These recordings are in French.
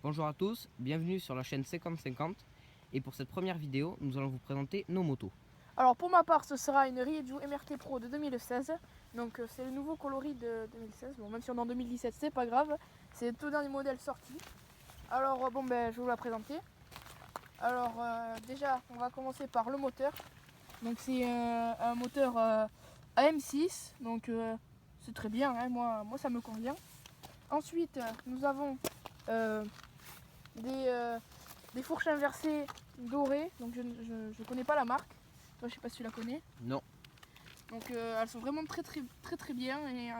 Bonjour à tous, bienvenue sur la chaîne 50-50 et pour cette première vidéo, nous allons vous présenter nos motos. Alors pour ma part, ce sera une Ryu MRT Pro de 2016. Donc c'est le nouveau coloris de 2016. Bon, même si on est en 2017, c'est pas grave. C'est le tout dernier modèle sorti. Alors je vais vous la présenter. Alors déjà, on va commencer par le moteur. Donc c'est un moteur AM6. Donc c'est très bien, hein. Moi ça me convient. Ensuite, nous avons des fourches inversées dorées. Donc je ne connais pas la marque. Toi, je sais pas si tu la connais. Non. Donc elles sont vraiment très bien et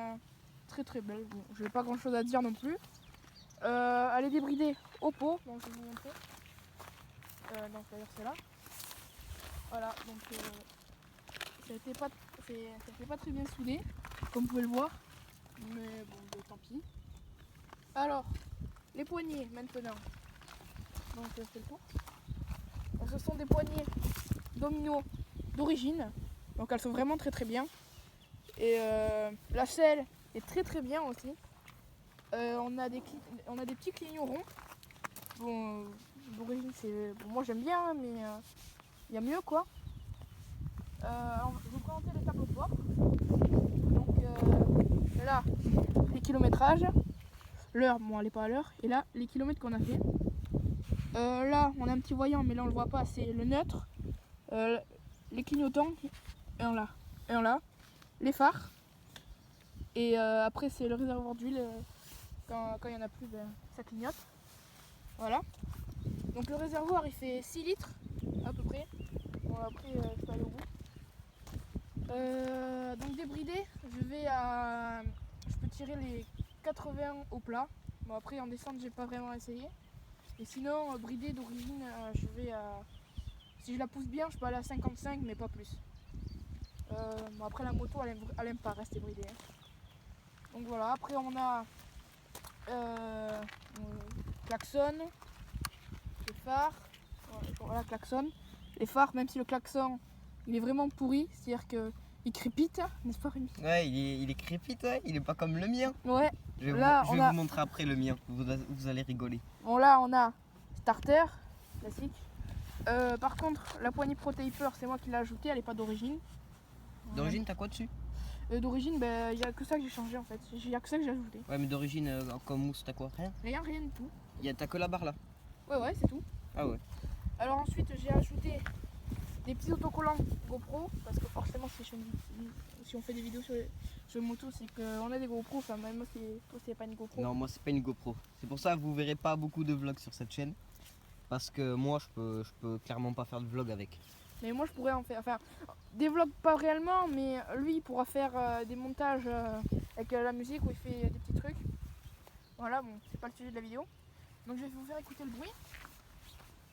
très belles. Bon, je n'ai pas grand chose à dire non plus. Elle est débridée au pot, donc je vais vous montrer. Donc d'ailleurs c'est là. Voilà, donc ça n'était pas très bien soudé, comme vous pouvez le voir. Mais bon, tant pis. Alors, les poignées maintenant. Donc c'est le tour. Donc, ce sont des poignées domino d'origine. Donc elles sont vraiment très bien. Et la selle est très bien aussi. On a des petits clignons ronds. Bon, d'origine c'est. Bon, moi j'aime bien, mais il y a mieux quoi. Je vais vous présenter les tableaux de bord. Donc là, les kilométrages. L'heure, bon elle n'est pas à l'heure. Et là, les kilomètres qu'on a fait. Là, on a un petit voyant, mais là on le voit pas, c'est le neutre. Les clignotants, un là. Les phares. Et après c'est le réservoir d'huile. Quand il n'y en a plus, ça clignote. Voilà. Donc le réservoir il fait 6 litres à peu près. Bon après je peux aller au bout. Donc débridé, je peux tirer les 80 au plat. Bon après en descente j'ai pas vraiment essayé. Et sinon bridé d'origine je vais à. Si je la pousse bien je peux aller à 55 mais pas plus. Bon, après la moto elle aime pas rester bridée. Hein. Donc voilà, après on a klaxon, les phares, voilà klaxon. Les phares, même si le klaxon il est vraiment pourri, c'est-à-dire qu'il crépite, n'est-ce pas Rémi? Ouais, il est crépite, ouais. Il est pas comme le mien. Ouais. Je vais Là, vous montrer après le mien, vous allez rigoler. Bon là on a starter, classique. Par contre la poignée Pro Taper c'est moi qui l'ai ajoutée, elle n'est pas d'origine. D'origine, t'as quoi dessus? D'origine, il n'y a que ça que j'ai changé en fait, il n'y a que ça que j'ai ajouté. Ouais, mais d'origine, comme mousse, t'as quoi? Rien? Rien du tout. T'as que la barre là? Ouais, c'est tout. Ah ouais. Alors ensuite j'ai ajouté des petits autocollants GoPro, parce que forcément si on fait des vidéos sur moto, c'est qu'on a des GoPro, enfin même moi c'est pas une GoPro. Non, moi c'est pas une GoPro. C'est pour ça que vous verrez pas beaucoup de vlogs sur cette chaîne. Parce que moi je peux clairement pas faire de vlog avec. Mais moi je pourrais en faire, enfin des vlogs pas réellement, mais lui il pourra faire des montages avec la musique où il fait des petits trucs. Voilà, bon c'est pas le sujet de la vidéo. Donc je vais vous faire écouter le bruit.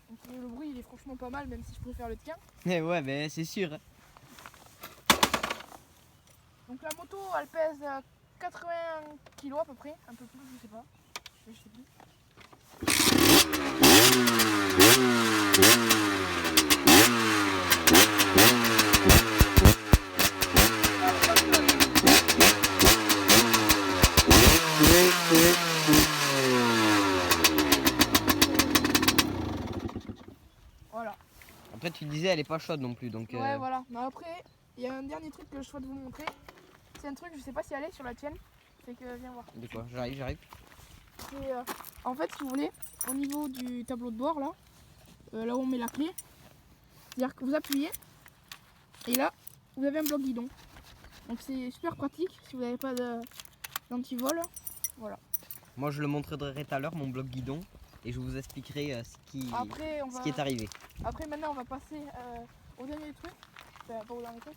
Donc, le bruit il est franchement pas mal, même si je préfère le tien. Eh ouais, mais c'est sûr. Donc la moto elle pèse 80 kg à peu près, un peu plus je sais pas. Je sais plus. Voilà. Après tu disais elle est pas chaude non plus donc. Ouais voilà. Mais après, il y a un dernier truc que je souhaite vous montrer. C'est un truc, je sais pas si elle est sur la tienne. C'est que viens voir. De quoi? J'arrive. C'est en fait si vous voulez, au niveau du tableau de bord là, là où on met la clé, c'est-à-dire que vous appuyez et là vous avez un bloc guidon. Donc c'est super pratique si vous n'avez pas d'antivol. Voilà. Moi je le montrerai tout à l'heure mon bloc guidon et je vous expliquerai ce qui est arrivé. Après maintenant on va passer au dernier truc. Enfin pas au dernier truc.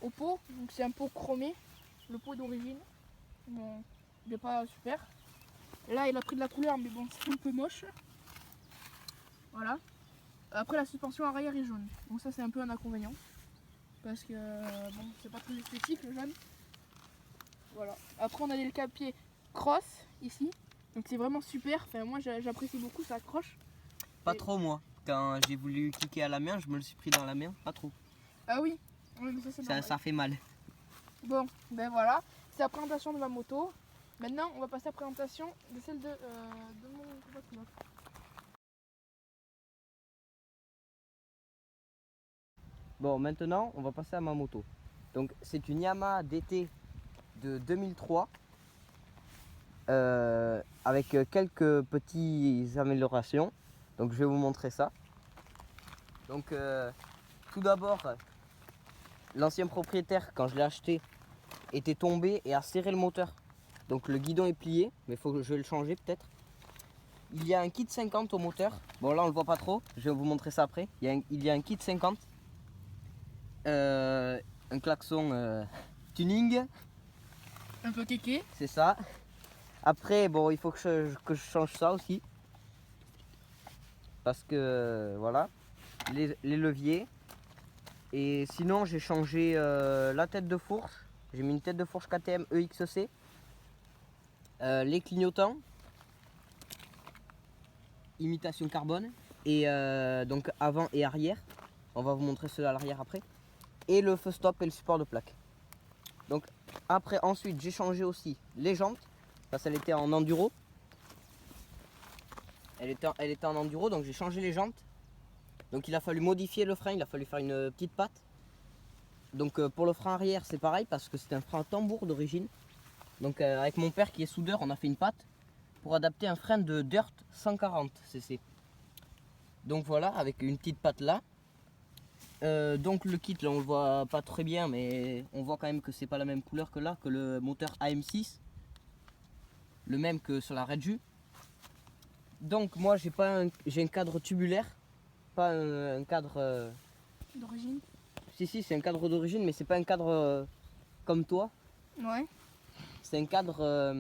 Au pot. Donc c'est un pot chromé. Le pot d'origine. Bon, il n'est pas super. Là il a pris de la couleur mais bon c'est un peu moche. Voilà. Après la suspension arrière est jaune. Donc ça c'est un peu un inconvénient. Parce que bon c'est pas très esthétique le jaune. Voilà. Après on a des capiers cross ici. Donc c'est vraiment super. Enfin moi j'apprécie beaucoup, ça accroche. Pas trop moi. Quand j'ai voulu cliquer à la main, je me le suis pris dans la main, pas trop. Ah oui, oui mais ça c'est normal. Ça fait mal. Bon, ben voilà, c'est la présentation de ma moto. Maintenant, on va passer à la présentation de celle de mon compatriote. Bon, maintenant, on va passer à ma moto. Donc, c'est une Yamaha DT de 2003 avec quelques petites améliorations. Donc, je vais vous montrer ça. Donc, tout d'abord, l'ancien propriétaire, quand je l'ai acheté, était tombé et a serré le moteur. Donc, le guidon est plié, mais il faut que je le changer peut-être. Il y a un kit 50 au moteur. Bon, là, on le voit pas trop. Je vais vous montrer ça après. Il y a un kit 50. Un klaxon tuning, Un peu kéké. c'est ça. Après, bon, il faut que je change ça aussi. Parce que, voilà, les leviers. Et sinon, j'ai changé la tête de fourche. J'ai mis une tête de fourche KTM EXC. Les clignotants. Imitation carbone. Et donc avant et arrière. On va vous montrer ceux à l'arrière après. Et le feu stop et le support de plaque. Donc après, ensuite, j'ai changé aussi les jantes. Parce qu'elle était en enduro. Elle était en enduro, donc j'ai changé les jantes. Donc il a fallu modifier le frein, il a fallu faire une petite patte. Donc pour le frein arrière, c'est pareil parce que c'est un frein tambour d'origine. Donc avec mon père qui est soudeur, on a fait une patte pour adapter un frein de Dirt 140 cc. Donc voilà, avec une petite patte là. Donc le kit là on le voit pas très bien, mais on voit quand même que c'est pas la même couleur que là, que le moteur AM6, le même que sur la Redju. Donc moi j'ai un cadre tubulaire, pas un cadre D'origine. Si c'est un cadre d'origine, mais c'est pas un cadre comme toi. Ouais. C'est un cadre,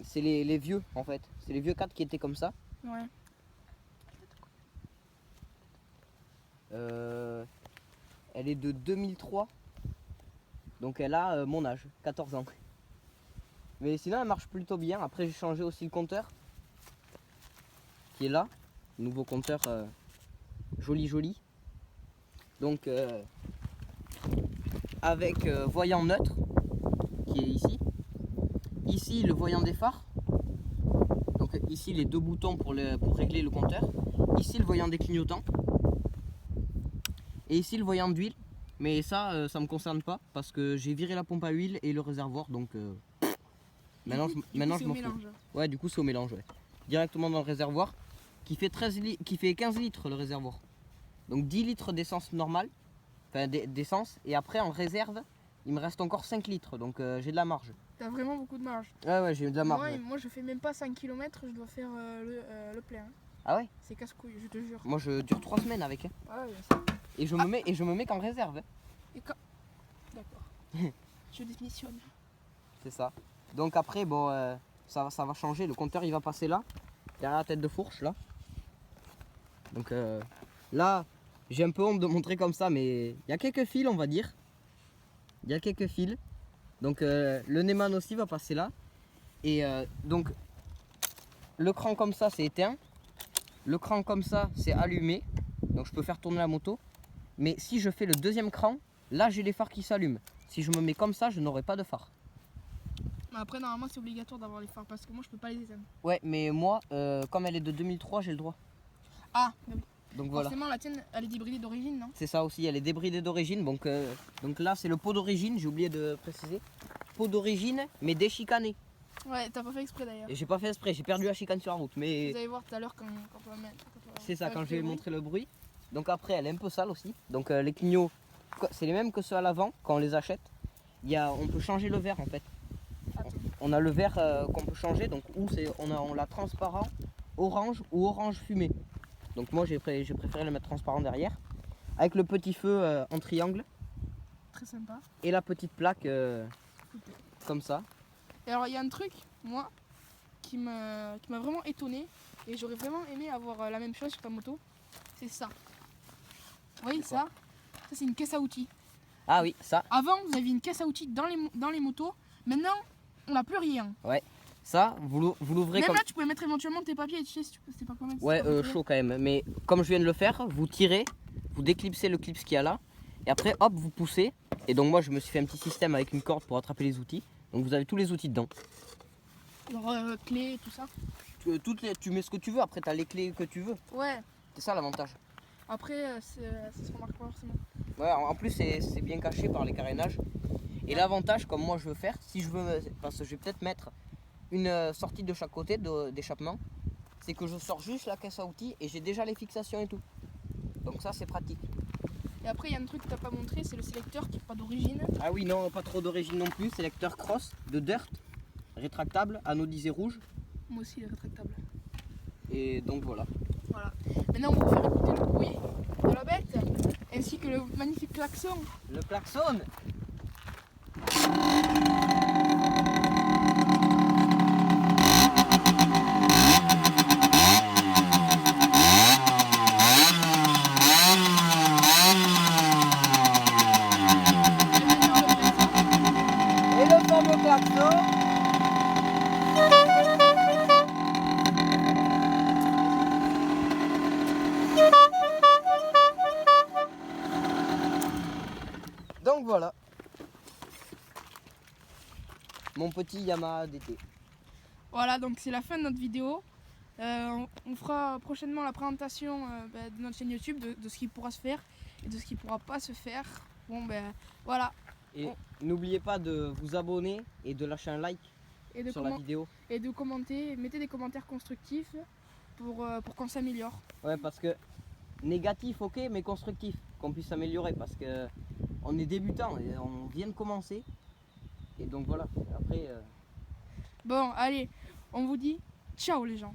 c'est les vieux en fait, c'est les vieux cadres qui étaient comme ça. Ouais. Elle est de 2003, donc elle a mon âge, 14 ans. Mais sinon elle marche plutôt bien. Après j'ai changé aussi le compteur, qui est là, nouveau compteur joli. Donc avec voyant neutre, qui est ici. Ici le voyant des phares. Donc ici les deux boutons pour régler le compteur. Ici le voyant des clignotants. Et ici le voyant d'huile, mais ça, ça me concerne pas parce que j'ai viré la pompe à huile et le réservoir, donc maintenant je m'en fous. Ouais, du coup c'est au mélange, ouais. Directement dans le réservoir, qui fait 15 litres le réservoir. Donc 10 litres d'essence normale, enfin d'essence, et après en réserve, il me reste encore 5 litres, donc j'ai de la marge. T'as vraiment beaucoup de marge. Ouais, j'ai de la marge. Moi je fais même pas 5 km, je dois faire le plein. Ah ouais? C'est casse-couille, je te jure. Moi je dure 3 semaines avec. Ah ouais, Et je me mets qu'en réserve. Et quand... D'accord. Je démissionne. C'est ça. Donc après, bon, ça va changer. Le compteur il va passer là, derrière la tête de fourche là. Donc là, j'ai un peu honte de montrer comme ça, mais il y a quelques fils, on va dire. Il y a quelques fils. Donc le Neyman aussi va passer là. Et donc le cran comme ça c'est éteint. Le cran comme ça c'est allumé. Donc je peux faire tourner la moto. Mais si je fais le deuxième cran, là j'ai les phares qui s'allument. Si je me mets comme ça, je n'aurai pas de phare. Après normalement c'est obligatoire d'avoir les phares parce que moi je peux pas les éteindre. Ouais, mais moi, comme elle est de 2003, j'ai le droit. Ah, mais oui. Donc voilà. Forcément la tienne elle est débridée d'origine, non? C'est ça aussi, elle est débridée d'origine. Donc là c'est le pot d'origine, j'ai oublié de préciser. Pot d'origine, mais déchicané. Ouais, t'as pas fait exprès d'ailleurs. Et j'ai pas fait exprès, j'ai perdu la chicane sur la route. Mais Vous allez voir tout à l'heure quand on va mettre. c'est ça, quand je vais montrer le bruit. Donc après, elle est un peu sale aussi. Donc les clignots, c'est les mêmes que ceux à l'avant quand on les achète. On peut changer le verre en fait. On a le verre qu'on peut changer, donc on l'a transparent, orange ou orange fumé. Donc moi j'ai préféré le mettre transparent derrière. Avec le petit feu en triangle. Très sympa. Et la petite plaque comme ça. Et alors il y a un truc, moi, qui m'a vraiment étonné. Et j'aurais vraiment aimé avoir la même chose sur ta moto. C'est ça. Vous voyez ça? Ça c'est une caisse à outils. Ah oui, ça. Avant vous aviez une caisse à outils dans les motos. Maintenant on n'a plus rien. Ouais. Ça, vous l'ouvrez même comme... là tu pouvais mettre éventuellement tes papiers, tu sais, si tu sais pas quoi mettre. Ouais, chaud quand même. Mais comme je viens de le faire, vous tirez, vous déclipsez le clip qu'il y a là. Et après, hop, vous poussez. Et donc moi, je me suis fait un petit système avec une corde pour attraper les outils. Donc vous avez tous les outils dedans. Genre clés, tout ça. Tu mets ce que tu veux, après tu as les clés que tu veux. Ouais. C'est ça l'avantage. Après, ça se remarque pas forcément. Ouais, en plus c'est bien caché par les carénages. Et l'avantage, comme moi je veux faire, si je veux, parce que je vais peut-être mettre une sortie de chaque côté d'échappement, c'est que je sors juste la caisse à outils et j'ai déjà les fixations et tout. Donc ça c'est pratique. Et après, il y a un truc que t'as pas montré, c'est le sélecteur qui n'est pas d'origine. Ah oui, non, pas trop d'origine non plus. Sélecteur cross de dirt, rétractable, anodisé rouge. Moi aussi, il est rétractable. Et donc voilà. Voilà. Maintenant, on va vous faire écouter le bruit de la bête, ainsi que le magnifique klaxon. Le klaxon. Et le fameux klaxon. Donc voilà. Mon petit Yamaha DT. Voilà, donc c'est la fin de notre vidéo. On fera prochainement la présentation de notre chaîne YouTube, de ce qui pourra se faire et de ce qui pourra pas se faire. Bon ben voilà. Et n'oubliez pas de vous abonner et de lâcher un like Et de, sur la vidéo. et de commenter, mettez des commentaires constructifs pour qu'on s'améliore. Ouais, parce que négatif, ok, mais constructif, qu'on puisse s'améliorer, parce que on est débutant et on vient de commencer. Et donc voilà. Après. Bon, allez, on vous dit ciao les gens.